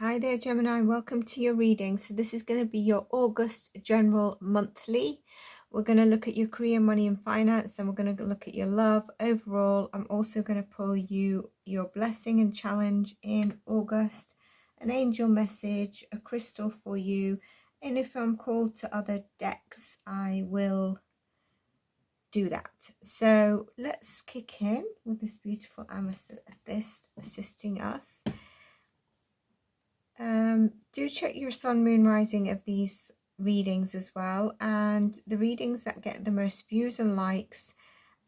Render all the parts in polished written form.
Hi there, Gemini. Welcome to your reading. So this is going to be your August general monthly. We're going to look at your career, money and finance, and we're going to look at your love overall. I'm also going to pull you your blessing and challenge in August, an angel message, a crystal for you, and if I'm called to other decks, I will do that. So let's kick in with this beautiful amethyst assisting us. Do check your sun, moon, rising of these readings as well, and the readings that get the most views and likes,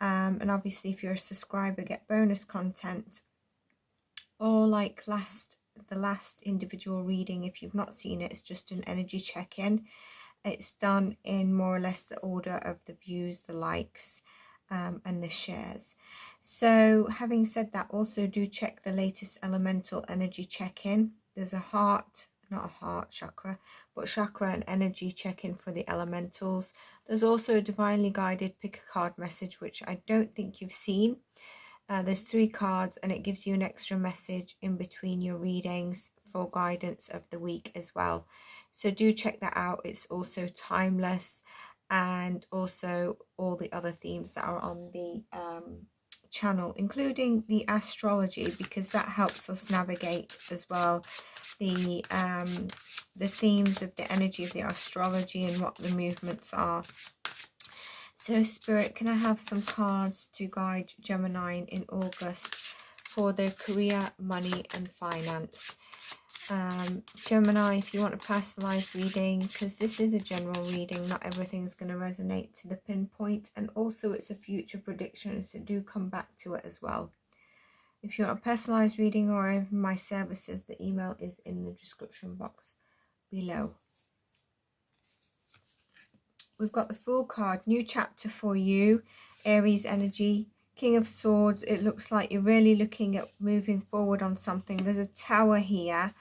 and obviously if you're a subscriber get bonus content, or like the last individual reading. If you've not seen it, it's just an energy check-in. It's done in more or less the order of the views, the likes, and the shares. So having said that, also do check the latest elemental energy check-in. There's a heart, not a heart chakra, but chakra and energy check-in for the elementals. There's also a divinely guided pick a card message, which I don't think you've seen. There's 3 cards and it gives you an extra message in between your readings for guidance of the week as well. So do check that out. It's also timeless, and also all the other themes that are on the channel, including the astrology, because that helps us navigate as well the themes of the energy of the astrology and what the movements are. So Spirit, can I have some cards to guide Gemini in August for their career, money and finance? Gemini, if you want a personalized reading, because this is a general reading, not everything is going to resonate to the pinpoint, and also it's a future prediction, so do come back to it as well. If you want a personalized reading or even my services, the email is in the description box below. We've got the Fool card, new chapter for you, Aries energy, King of Swords. It looks like you're really looking at moving forward on something. There's a tower here,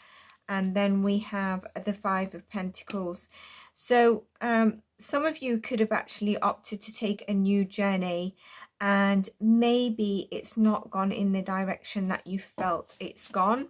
and then we have the 5 of Pentacles. So some of you could have actually opted to take a new journey, and maybe it's not gone in the direction that you felt it's gone.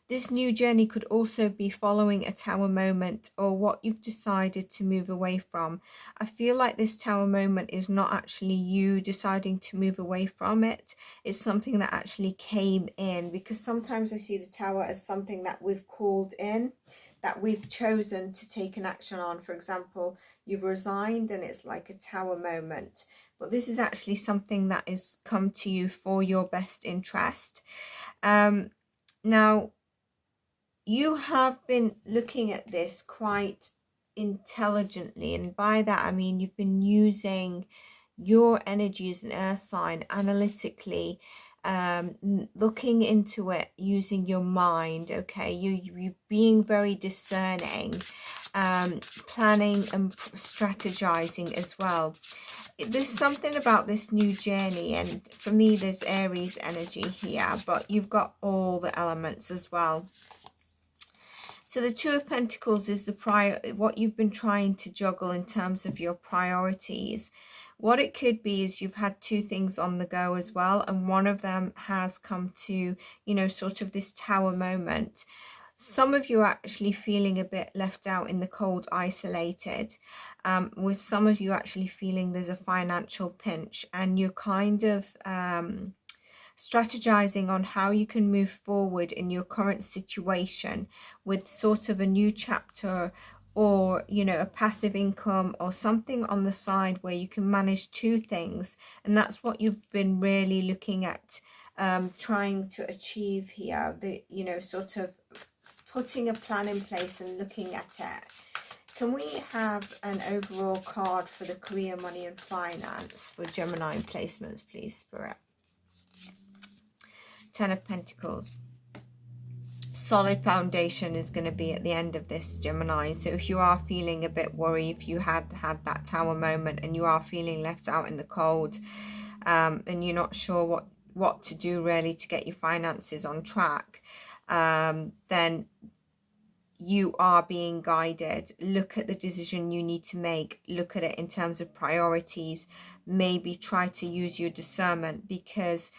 This new journey could also be following a tower moment or what you've decided to move away from. I feel like this tower moment is not actually you deciding to move away from it. It's something that actually came in, because sometimes I see the tower as something that we've called in, that we've chosen to take an action on. For example, you've resigned and it's like a tower moment. But this is actually something that has come to you for your best interest. Now, you have been looking at this quite intelligently, and by that I mean you've been using your energy as an earth sign analytically, looking into it using your mind. Okay, you being very discerning, planning and strategizing as well. There's something about this new journey, and for me there's Aries energy here, but you've got all the elements as well. So the 2 of Pentacles is what you've been trying to juggle in terms of your priorities. What it could be is you've had 2 things on the go as well, and one of them has come to, you know, sort of this tower moment. Some of you are actually feeling a bit left out in the cold, isolated, with some of you actually feeling there's a financial pinch, and you're kind of strategizing on how you can move forward in your current situation with sort of a new chapter, or, you know, a passive income or something on the side where you can manage 2 things. And that's what you've been really looking at, trying to achieve here, the, you know, sort of putting a plan in place and looking at it. Can we have an overall card for the career, money and finance for Gemini placements, please, Spirit? 10 of Pentacles. Solid foundation is going to be at the end of this, Gemini. So if you are feeling a bit worried, if you had that tower moment and you are feeling left out in the cold, and you're not sure what to do really to get your finances on track, then you are being guided. Look at the decision you need to make. Look at it in terms of priorities. Maybe try to use your discernment, because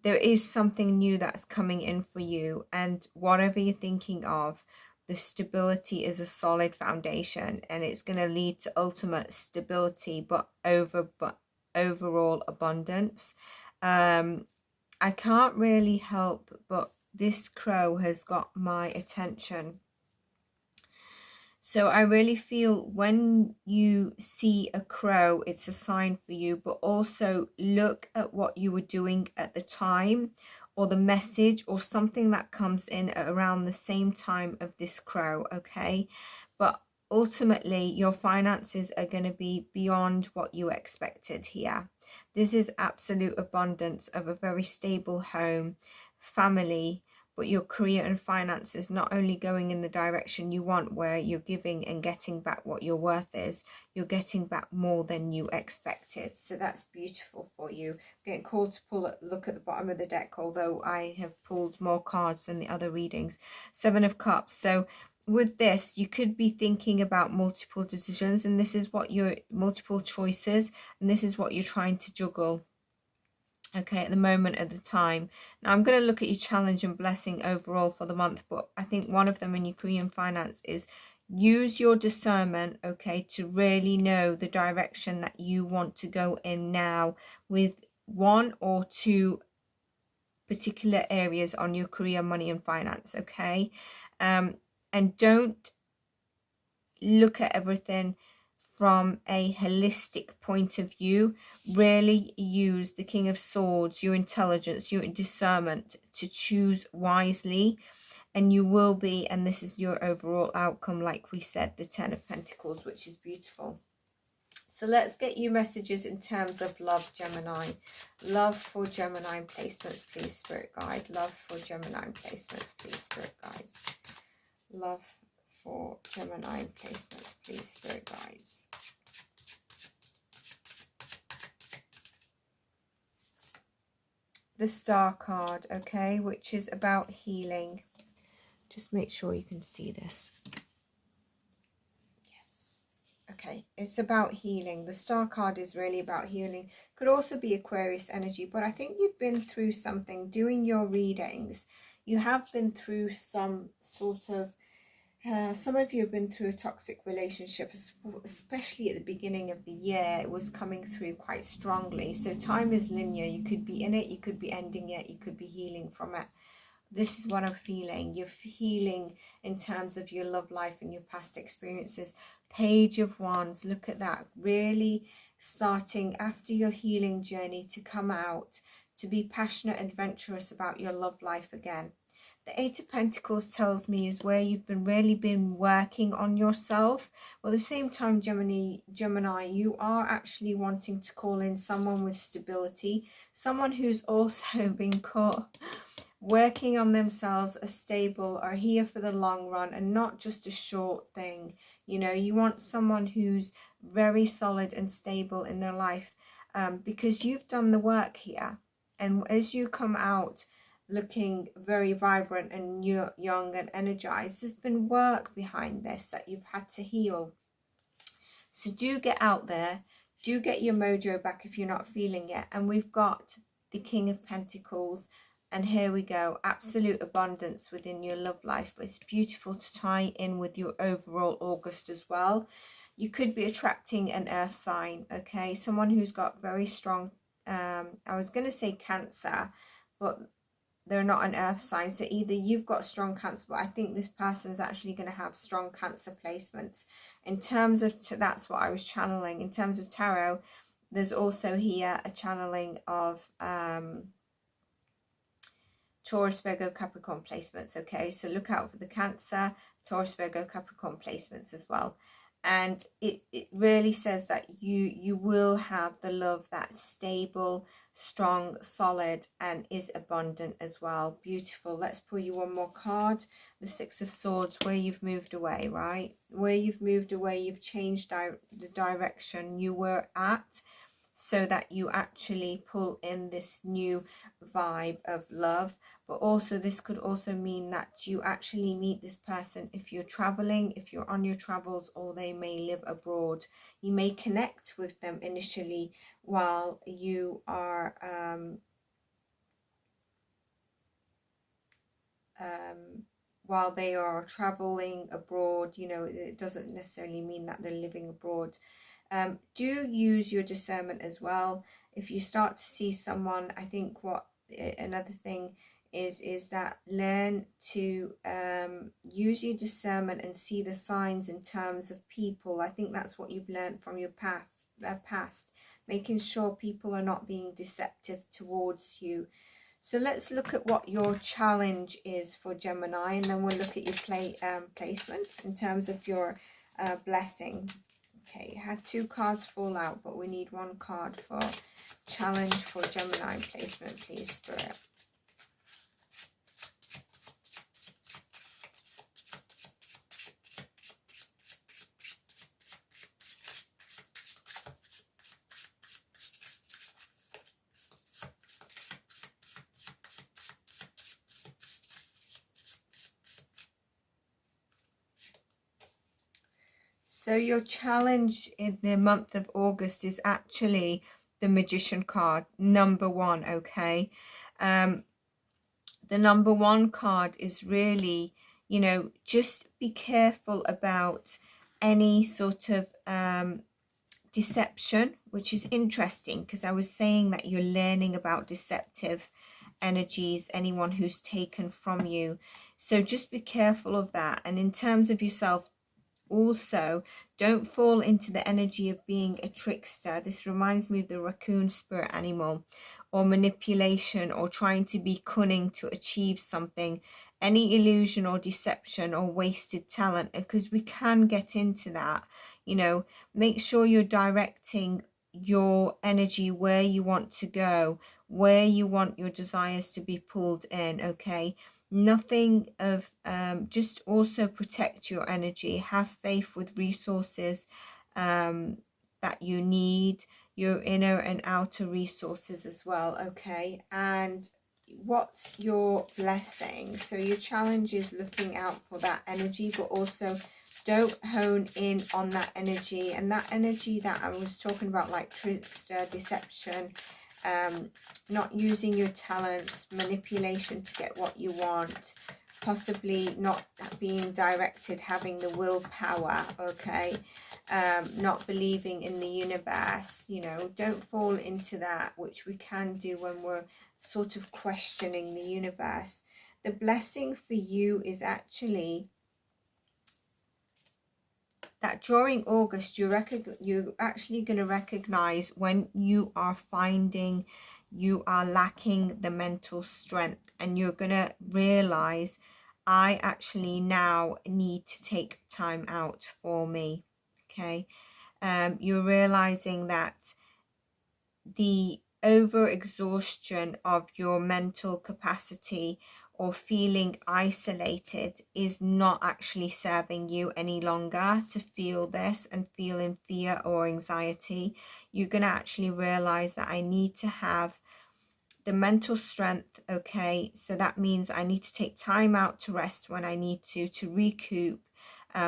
there is something new that's coming in for you, and whatever you're thinking of, the stability is a solid foundation, and it's going to lead to ultimate stability, but overall abundance. I can't really help, but this crow has got my attention. So I really feel when you see a crow, it's a sign for you, but also look at what you were doing at the time, or the message or something that comes in at around the same time of this crow, okay? But ultimately, your finances are going to be beyond what you expected here. This is absolute abundance of a very stable home, family, but your career and finances not only going in the direction you want, where you're giving and getting back what your worth is, you're getting back more than you expected. So that's beautiful for you. I'm getting called to look at the bottom of the deck, although I have pulled more cards than the other readings. 7 of Cups. So with this, you could be thinking about multiple decisions, and this is what your multiple choices, and this is what you're trying to juggle, okay, at the moment, at the time. Now I'm going to look at your challenge and blessing overall for the month, but I think one of them in your career and finance is use your discernment, okay, to really know the direction that you want to go in now, with 1 or 2 particular areas on your career, money and finance, okay? And don't look at everything from a holistic point of view. Really use the King of Swords, your intelligence, your discernment to choose wisely, and you will be, and this is your overall outcome, like we said, the 10 of Pentacles, which is beautiful. So let's get you messages in terms of love, Gemini. Love for Gemini placements, please, Spirit Guide. Love for Gemini placements, please, Spirit Guides. Love for Gemini placements, please, Spirit Guides. The Star card, okay, which is about healing. Just make sure you can see this. Yes. Okay, it's about healing. The Star card is really about healing. Could also be Aquarius energy, but I think you've been through something doing your readings. You have been through some sort of some of you have been through a toxic relationship, especially at the beginning of the year. It was coming through quite strongly. So time is linear. You could be in it, you could be ending it, you could be healing from it. This is what I'm feeling. You're healing in terms of your love life and your past experiences. Page of Wands, look at that. Really starting after your healing journey to come out, to be passionate, adventurous about your love life again. The 8 of Pentacles tells me is where you've really been working on yourself. Well, at the same time, Gemini, you are actually wanting to call in someone with stability, someone who's also been caught working on themselves, are stable, are here for the long run and not just a short thing. You know, you want someone who's very solid and stable in their life, because you've done the work here. And as you come out looking very vibrant and young and energized, there's been work behind this that you've had to heal. So do get out there, do get your mojo back if you're not feeling it. And we've got the King of Pentacles, and here we go, absolute abundance within your love life. But it's beautiful to tie in with your overall August as well. You could be attracting an earth sign, okay, someone who's got very strong I was going to say Cancer, but they're not an earth sign. So either you've got strong Cancer, but I think this person's actually going to have strong Cancer placements. In terms of, that's what I was channeling. In terms of tarot, there's also here a channeling of Taurus, Virgo, Capricorn placements. Okay, so look out for the Cancer, Taurus, Virgo, Capricorn placements as well. And it really says that you will have the love that's stable, strong, solid, and is abundant as well. Beautiful. Let's pull you one more card. The 6 of Swords, where you've moved away, right? Where you've moved away, you've changed the direction you were at, so that you actually pull in this new vibe of love. But also this could also mean that you actually meet this person if you're traveling, if you're on your travels, or they may live abroad. You may connect with them initially while you are while they are traveling abroad. You know, it doesn't necessarily mean that they're living abroad. Do use your discernment as well. If you start to see someone, I think what another thing is that learn to use your discernment and see the signs in terms of people. I think that's what you've learned from your past, making sure people are not being deceptive towards you. So let's look at what your challenge is for Gemini, and then we'll look at your placements in terms of your blessing. Okay, you had 2 cards fall out, but we need 1 card for challenge for Gemini placement, please, Spirit. So your challenge in the month of August is actually the Magician card, number 1, okay? The number 1 card is really, you know, just be careful about any sort of deception, which is interesting because I was saying that you're learning about deceptive energies, anyone who's taken from you. So just be careful of that. And in terms of yourself, also, don't fall into the energy of being a trickster. This reminds me of the raccoon spirit animal, or manipulation, or trying to be cunning to achieve something. Any illusion or deception or wasted talent, because we can get into that. You know, make sure you're directing your energy where you want to go, where you want your desires to be pulled in, okay? Nothing of just also protect your energy. Have faith with resources that you need, your inner and outer resources as well, okay? And what's your blessing? So your challenge is looking out for that energy, but also don't hone in on that energy. And that energy that I was talking about, like trickster, deception, not using your talents, manipulation to get what you want, possibly not being directed, having the willpower, okay, not believing in the universe. You know, don't fall into that, which we can do when we're sort of questioning the universe. The blessing for you is actually that during August, you're actually going to recognize when you are finding you are lacking the mental strength, and you're going to realize, I actually now need to take time out for me, okay? You're realizing that the over-exhaustion of your mental capacity or feeling isolated is not actually serving you any longer to feel this and feel in fear or anxiety. You're going to actually realize that I need to have the mental strength, okay? So that means I need to take time out to rest when I need to recoup,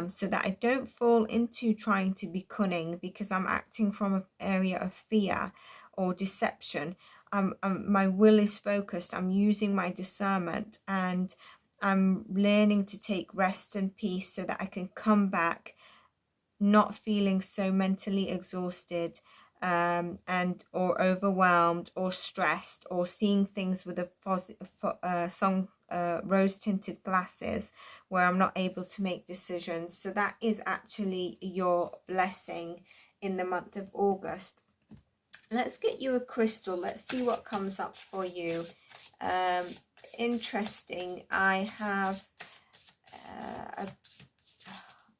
so that I don't fall into trying to be cunning because I'm acting from an area of fear or deception. My will is focused. I'm using my discernment, and I'm learning to take rest and peace so that I can come back not feeling so mentally exhausted and or overwhelmed or stressed, or seeing things with some rose-tinted glasses where I'm not able to make decisions. So that is actually your blessing in the month of August. Let's get you a crystal. Let's see what comes up for you. Interesting. I have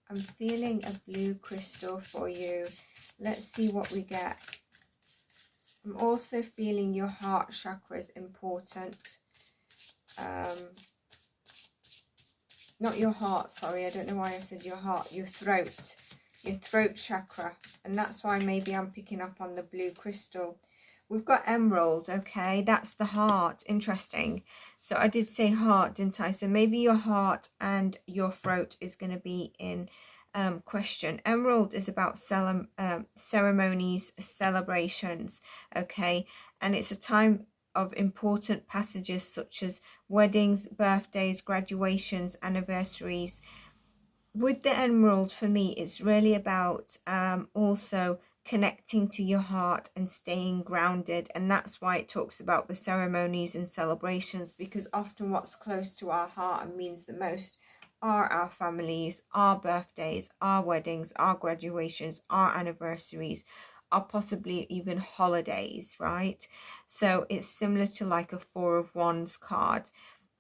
I'm feeling a blue crystal for you. Let's see what we get. I'm also feeling your heart chakra is important. Not your heart, sorry, I don't know why I said your heart, your throat chakra, and that's why maybe I'm picking up on the blue crystal. We've got emerald, okay, that's the heart. Interesting. So I did say heart, didn't I? So maybe your heart and your throat is going to be in question. Emerald is about ceremonies, celebrations, okay, and it's a time of important passages such as weddings, birthdays, graduations, anniversaries. With the emerald, for me, it's really about also connecting to your heart and staying grounded. And that's why it talks about the ceremonies and celebrations, because often what's close to our heart and means the most are our families, our birthdays, our weddings, our graduations, our anniversaries, or possibly even holidays, right? So it's similar to like a Four of Wands card,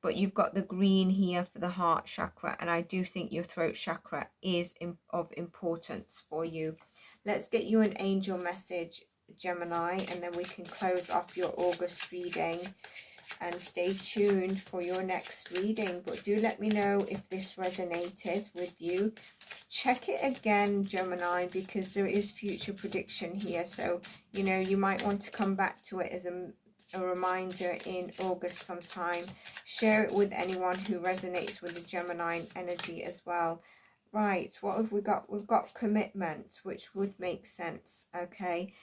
but you've got the green here for the heart chakra, and I do think your throat chakra is of importance for you. Let's get you an angel message, Gemini, and then we can close off your August reading. And stay tuned for your next reading. But do let me know if this resonated with you. Check it again, Gemini, because there is future prediction here. So, you know, you might want to come back to it as a reminder in August sometime. Share it with anyone who resonates with the Gemini energy as well. Right, what have we got? We've got commitment, which would make sense, okay?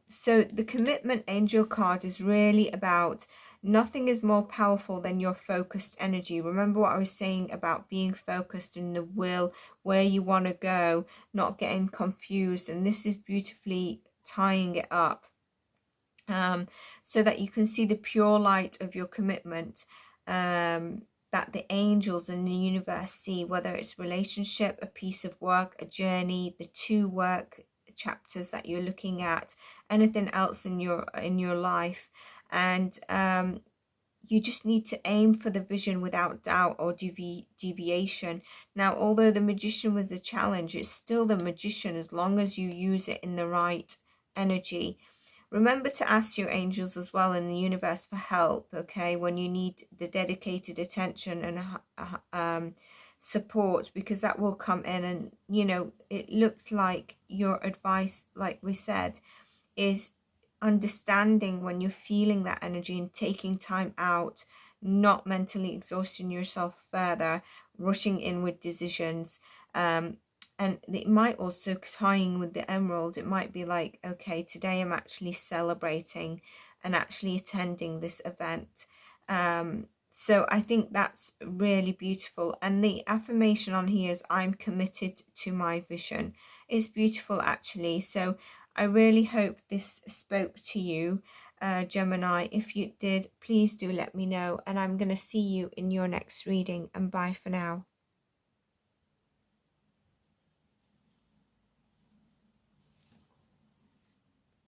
So the commitment angel card is really about nothing is more powerful than your focused energy. Remember what I was saying about being focused in the will, where you want to go, not getting confused. And this is beautifully tying it up so that you can see the pure light of your commitment that the angels and the universe see, whether it's relationship, a piece of work, a journey, the two work chapters that you're looking at, anything else in your life. And you just need to aim for the vision without doubt or deviation. Now, although the magician was a challenge, it's still the magician as long as you use it in the right energy. Remember to ask your angels as well in the universe for help, okay, when you need the dedicated attention and support, because that will come in. And, you know, it looked like your advice, like we said, is understanding when you're feeling that energy and taking time out, not mentally exhausting yourself further, rushing in with decisions. And it might also, tying with the emerald, it might be like, okay, today I'm actually celebrating and actually attending this event. So I think that's really beautiful. And the affirmation on here is, I'm committed to my vision. It's beautiful, actually. So I really hope this spoke to you, Gemini. If you did, please do let me know. And I'm going to see you in your next reading. And bye for now.